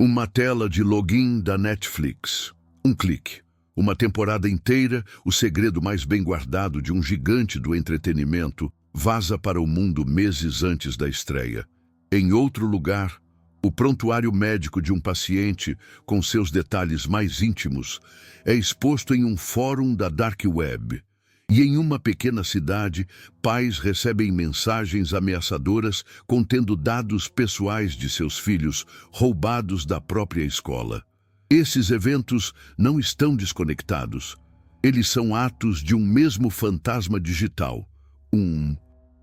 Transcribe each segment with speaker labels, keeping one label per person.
Speaker 1: Uma tela de login da Netflix. Um clique. Uma temporada inteira, o segredo mais bem guardado de um gigante do entretenimento, vaza para o mundo meses antes da estreia. Em outro lugar, o prontuário médico de um paciente, com seus detalhes mais íntimos, é exposto em um fórum da Dark Web. E em uma pequena cidade, pais recebem mensagens ameaçadoras contendo dados pessoais de seus filhos, roubados da própria escola. Esses eventos não estão desconectados. Eles são atos de um mesmo fantasma digital. Um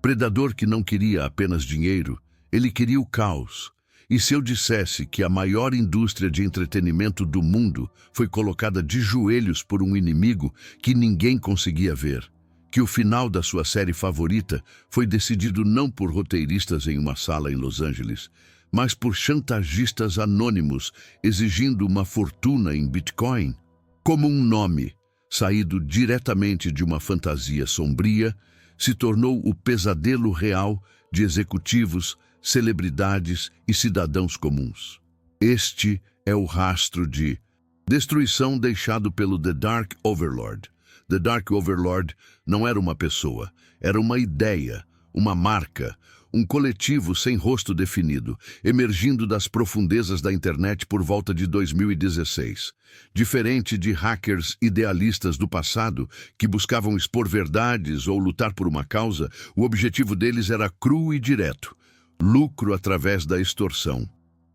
Speaker 1: predador que não queria apenas dinheiro, ele queria o caos. E se eu dissesse que a maior indústria de entretenimento do mundo foi colocada de joelhos por um inimigo que ninguém conseguia ver? Que o final da sua série favorita foi decidido não por roteiristas em uma sala em Los Angeles, mas por chantagistas anônimos exigindo uma fortuna em Bitcoin? Como um nome, saído diretamente de uma fantasia sombria, se tornou o pesadelo real de executivos, celebridades e cidadãos comuns. Este é o rastro de destruição deixado pelo The Dark Overlord. The Dark Overlord não era uma pessoa, era uma ideia, uma marca, um coletivo sem rosto definido, emergindo das profundezas da internet por volta de 2016. Diferente de hackers idealistas do passado, que buscavam expor verdades ou lutar por uma causa, o objetivo deles era cru e direto: lucro através da extorsão.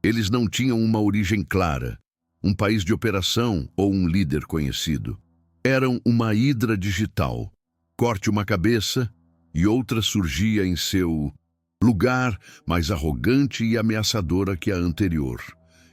Speaker 1: Eles não tinham uma origem clara, um país de operação ou um líder conhecido. Eram uma hidra digital. Corte uma cabeça e outra surgia em seu lugar, mais arrogante e ameaçadora que a anterior.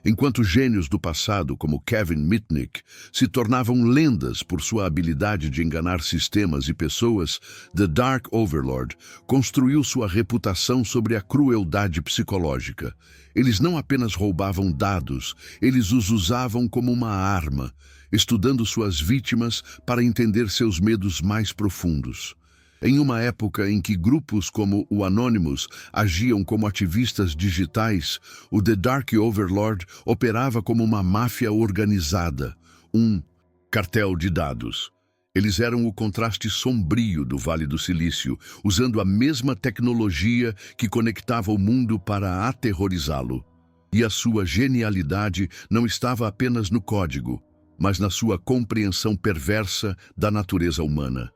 Speaker 1: Enquanto gênios do passado, como Kevin Mitnick, se tornavam lendas por sua habilidade de enganar sistemas e pessoas, The Dark Overlord construiu sua reputação sobre a crueldade psicológica. Eles não apenas roubavam dados, eles os usavam como uma arma, estudando suas vítimas para entender seus medos mais profundos. Em uma época em que grupos como o Anonymous agiam como ativistas digitais, o The Dark Overlord operava como uma máfia organizada, um cartel de dados. Eles eram o contraste sombrio do Vale do Silício, usando a mesma tecnologia que conectava o mundo para aterrorizá-lo. E a sua genialidade não estava apenas no código, mas na sua compreensão perversa da natureza humana.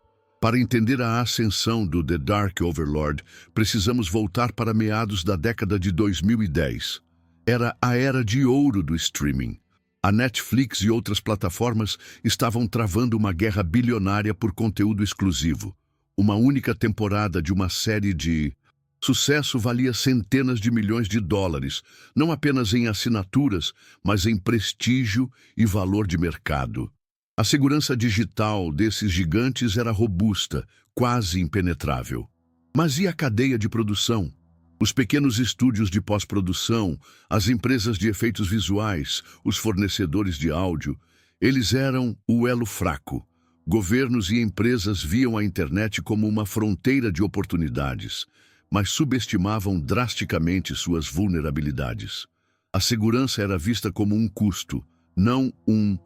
Speaker 1: Para entender a ascensão do The Dark Overlord, precisamos voltar para meados da década de 2010. Era a era de ouro do streaming. A Netflix e outras plataformas estavam travando uma guerra bilionária por conteúdo exclusivo. Uma única temporada de uma série de sucesso valia centenas de milhões de dólares, não apenas em assinaturas, mas em prestígio e valor de mercado. A segurança digital desses gigantes era robusta, quase impenetrável. Mas e a cadeia de produção? Os pequenos estúdios de pós-produção, as empresas de efeitos visuais, os fornecedores de áudio, eles eram o elo fraco. Governos e empresas viam a internet como uma fronteira de oportunidades, mas subestimavam drasticamente suas vulnerabilidades. A segurança era vista como um custo, não um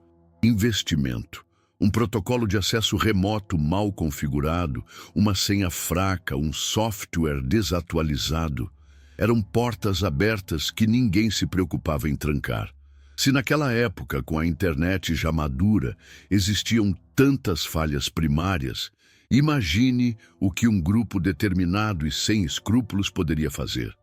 Speaker 1: investimento. Um protocolo de acesso remoto mal configurado, uma senha fraca, um software desatualizado. Eram portas abertas que ninguém se preocupava em trancar. Se naquela época, com a internet já madura, existiam tantas falhas primárias, imagine o que um grupo determinado e sem escrúpulos poderia fazer.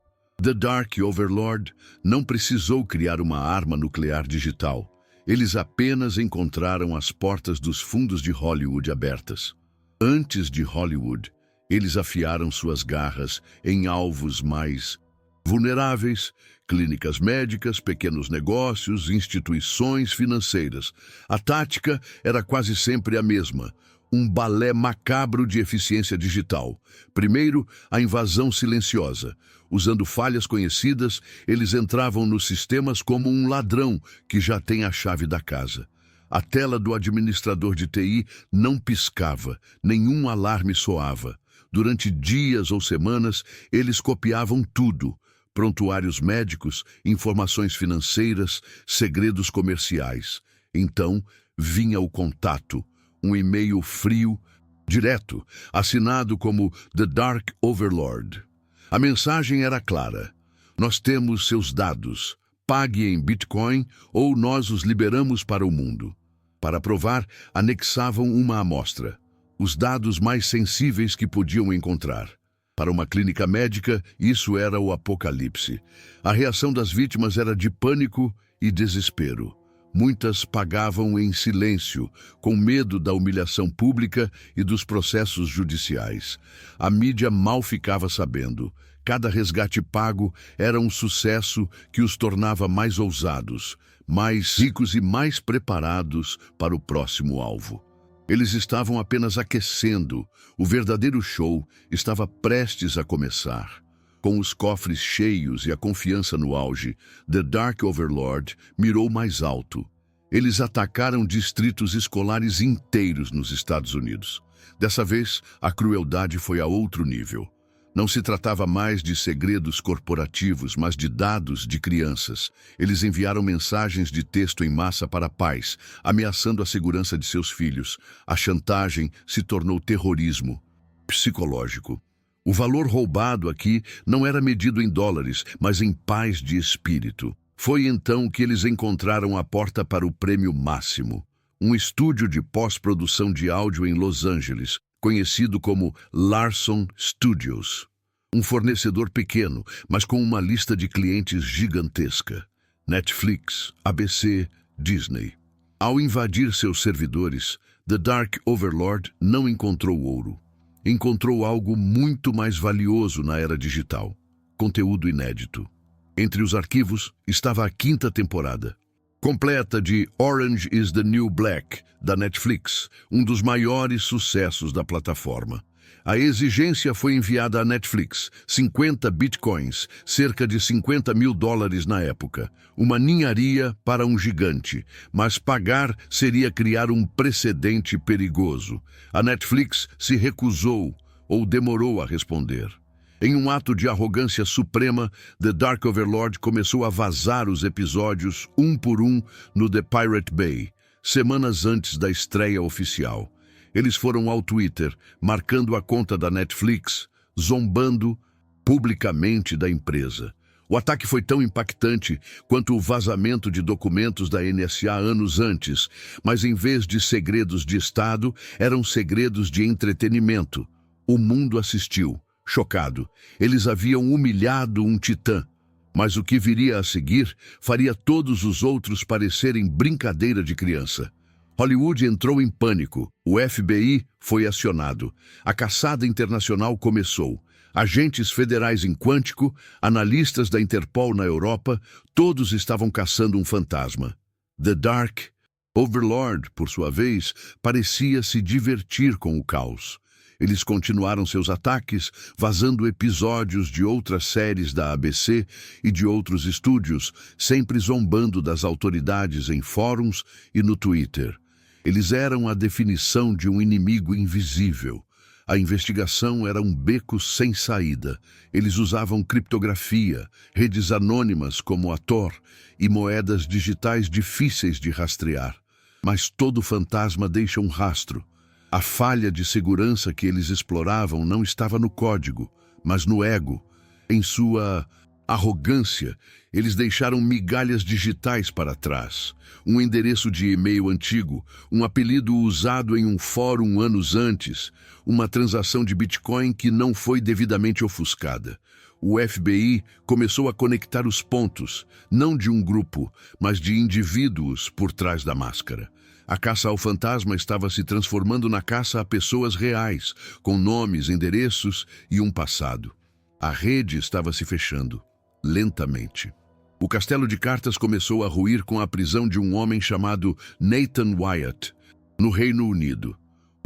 Speaker 1: The Dark Overlord não precisou criar uma arma nuclear digital. Eles apenas encontraram as portas dos fundos de Hollywood abertas. Antes de Hollywood, eles afiaram suas garras em alvos mais vulneráveis: clínicas médicas, pequenos negócios, instituições financeiras. A tática era quase sempre a mesma: um balé macabro de eficiência digital. Primeiro, a invasão silenciosa. Usando falhas conhecidas, eles entravam nos sistemas como um ladrão que já tem a chave da casa. A tela do administrador de TI não piscava, nenhum alarme soava. Durante dias ou semanas, eles copiavam tudo: prontuários médicos, informações financeiras, segredos comerciais. Então, vinha o contato, um e-mail frio, direto, assinado como The Dark Overlord. A mensagem era clara: nós temos seus dados, pague em Bitcoin ou nós os liberamos para o mundo. Para provar, anexavam uma amostra, os dados mais sensíveis que podiam encontrar. Para uma clínica médica, isso era o apocalipse. A reação das vítimas era de pânico e desespero. Muitas pagavam em silêncio, com medo da humilhação pública e dos processos judiciais. A mídia mal ficava sabendo. Cada resgate pago era um sucesso que os tornava mais ousados, mais ricos e mais preparados para o próximo alvo. Eles estavam apenas aquecendo. O verdadeiro show estava prestes a começar. Com os cofres cheios e a confiança no auge, The Dark Overlord mirou mais alto. Eles atacaram distritos escolares inteiros nos Estados Unidos. Dessa vez, a crueldade foi a outro nível. Não se tratava mais de segredos corporativos, mas de dados de crianças. Eles enviaram mensagens de texto em massa para pais, ameaçando a segurança de seus filhos. A chantagem se tornou terrorismo psicológico. O valor roubado aqui não era medido em dólares, mas em paz de espírito. Foi então que eles encontraram a porta para o prêmio máximo. Um estúdio de pós-produção de áudio em Los Angeles, conhecido como Larson Studios. Um fornecedor pequeno, mas com uma lista de clientes gigantesca. Netflix, ABC, Disney. Ao invadir seus servidores, The Dark Overlord não encontrou ouro. Encontrou algo muito mais valioso na era digital: conteúdo inédito. Entre os arquivos estava a 5ª temporada, completa de Orange is the New Black, da Netflix, um dos maiores sucessos da plataforma. A exigência foi enviada à Netflix, 50 bitcoins, cerca de $50 mil na época. Uma ninharia para um gigante, mas pagar seria criar um precedente perigoso. A Netflix se recusou ou demorou a responder. Em um ato de arrogância suprema, The Dark Overlord começou a vazar os episódios um por um no The Pirate Bay, semanas antes da estreia oficial. Eles foram ao Twitter, marcando a conta da Netflix, zombando publicamente da empresa. O ataque foi tão impactante quanto o vazamento de documentos da NSA anos antes, mas em vez de segredos de Estado, eram segredos de entretenimento. O mundo assistiu, chocado. Eles haviam humilhado um titã, mas o que viria a seguir faria todos os outros parecerem brincadeira de criança. Hollywood entrou em pânico. O FBI foi acionado. A caçada internacional começou. Agentes federais em Quântico, analistas da Interpol na Europa, todos estavam caçando um fantasma. The Dark Overlord, por sua vez, parecia se divertir com o caos. Eles continuaram seus ataques, vazando episódios de outras séries da ABC e de outros estúdios, sempre zombando das autoridades em fóruns e no Twitter. Eles eram a definição de um inimigo invisível. A investigação era um beco sem saída. Eles usavam criptografia, redes anônimas como a Tor e moedas digitais difíceis de rastrear. Mas todo fantasma deixa um rastro. A falha de segurança que eles exploravam não estava no código, mas no ego. Em sua arrogância, eles deixaram migalhas digitais para trás. Um endereço de e-mail antigo, um apelido usado em um fórum anos antes, uma transação de Bitcoin que não foi devidamente ofuscada. O FBI começou a conectar os pontos, não de um grupo, mas de indivíduos por trás da máscara. A caça ao fantasma estava se transformando na caça a pessoas reais, com nomes, endereços e um passado. A rede estava se fechando, lentamente. O castelo de cartas começou a ruir com a prisão de um homem chamado Nathan Wyatt, no Reino Unido.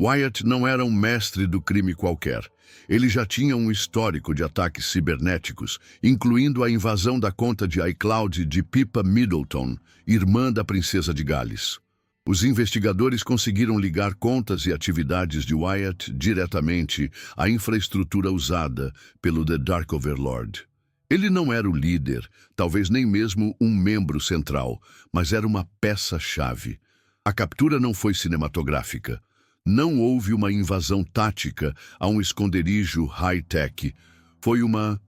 Speaker 1: Wyatt não era um mestre do crime qualquer. Ele já tinha um histórico de ataques cibernéticos, incluindo a invasão da conta de iCloud de Pippa Middleton, irmã da princesa de Gales. Os investigadores conseguiram ligar contas e atividades de Wyatt diretamente à infraestrutura usada pelo The Dark Overlord. Ele não era o líder, talvez nem mesmo um membro central, mas era uma peça-chave. A captura não foi cinematográfica. Não houve uma invasão tática a um esconderijo high-tech. Foi uma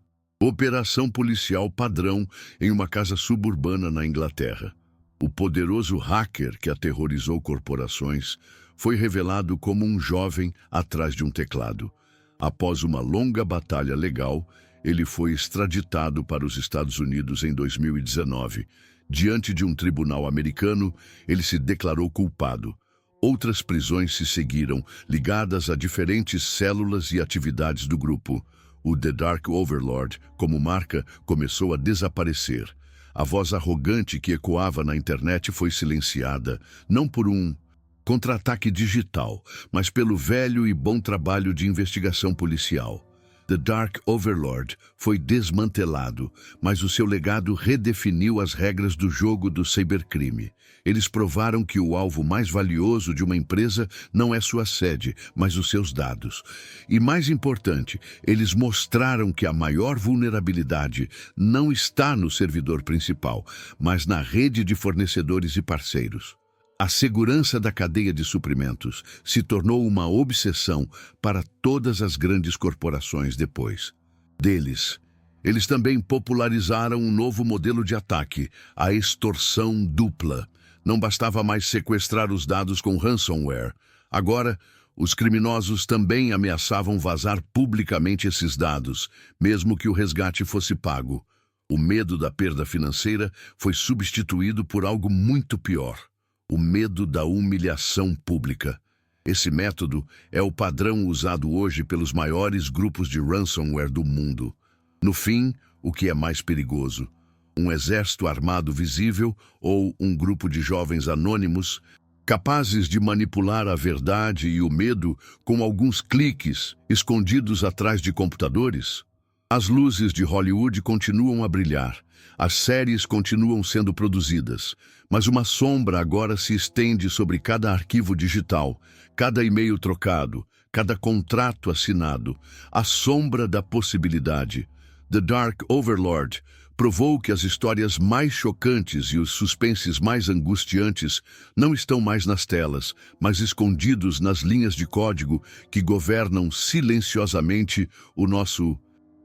Speaker 1: operação policial padrão em uma casa suburbana na Inglaterra. O poderoso hacker que aterrorizou corporações foi revelado como um jovem atrás de um teclado. Após uma longa batalha legal, ele foi extraditado para os Estados Unidos em 2019. Diante de um tribunal americano, ele se declarou culpado. Outras prisões se seguiram, ligadas a diferentes células e atividades do grupo. O The Dark Overlord, como marca, começou a desaparecer. A voz arrogante que ecoava na internet foi silenciada, não por um contra-ataque digital, mas pelo velho e bom trabalho de investigação policial. The Dark Overlord foi desmantelado, mas o seu legado redefiniu as regras do jogo do cybercrime. Eles provaram que o alvo mais valioso de uma empresa não é sua sede, mas os seus dados. E mais importante, eles mostraram que a maior vulnerabilidade não está no servidor principal, mas na rede de fornecedores e parceiros. A segurança da cadeia de suprimentos se tornou uma obsessão para todas as grandes corporações depois deles. Eles também popularizaram um novo modelo de ataque, a extorsão dupla. Não bastava mais sequestrar os dados com ransomware. Agora, os criminosos também ameaçavam vazar publicamente esses dados, mesmo que o resgate fosse pago. O medo da perda financeira foi substituído por algo muito pior: o medo da humilhação pública. Esse método é o padrão usado hoje pelos maiores grupos de ransomware do mundo. No fim, o que é mais perigoso? Um exército armado visível ou um grupo de jovens anônimos capazes de manipular a verdade e o medo com alguns cliques escondidos atrás de computadores? As luzes de Hollywood continuam a brilhar. As séries continuam sendo produzidas, mas uma sombra agora se estende sobre cada arquivo digital, cada e-mail trocado, cada contrato assinado, a sombra da possibilidade. The Dark Overlord provou que as histórias mais chocantes e os suspenses mais angustiantes não estão mais nas telas, mas escondidos nas linhas de código que governam silenciosamente o nosso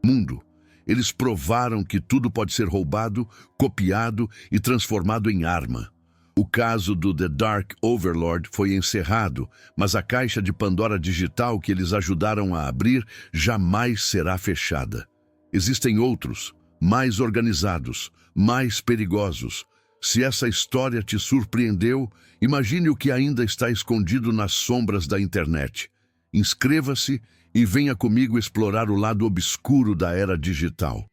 Speaker 1: mundo. Eles provaram que tudo pode ser roubado, copiado e transformado em arma. O caso do The Dark Overlord foi encerrado, mas a caixa de Pandora digital que eles ajudaram a abrir jamais será fechada. Existem outros, mais organizados, mais perigosos. Se essa história te surpreendeu, imagine o que ainda está escondido nas sombras da internet. Inscreva-se e venha comigo explorar o lado obscuro da era digital.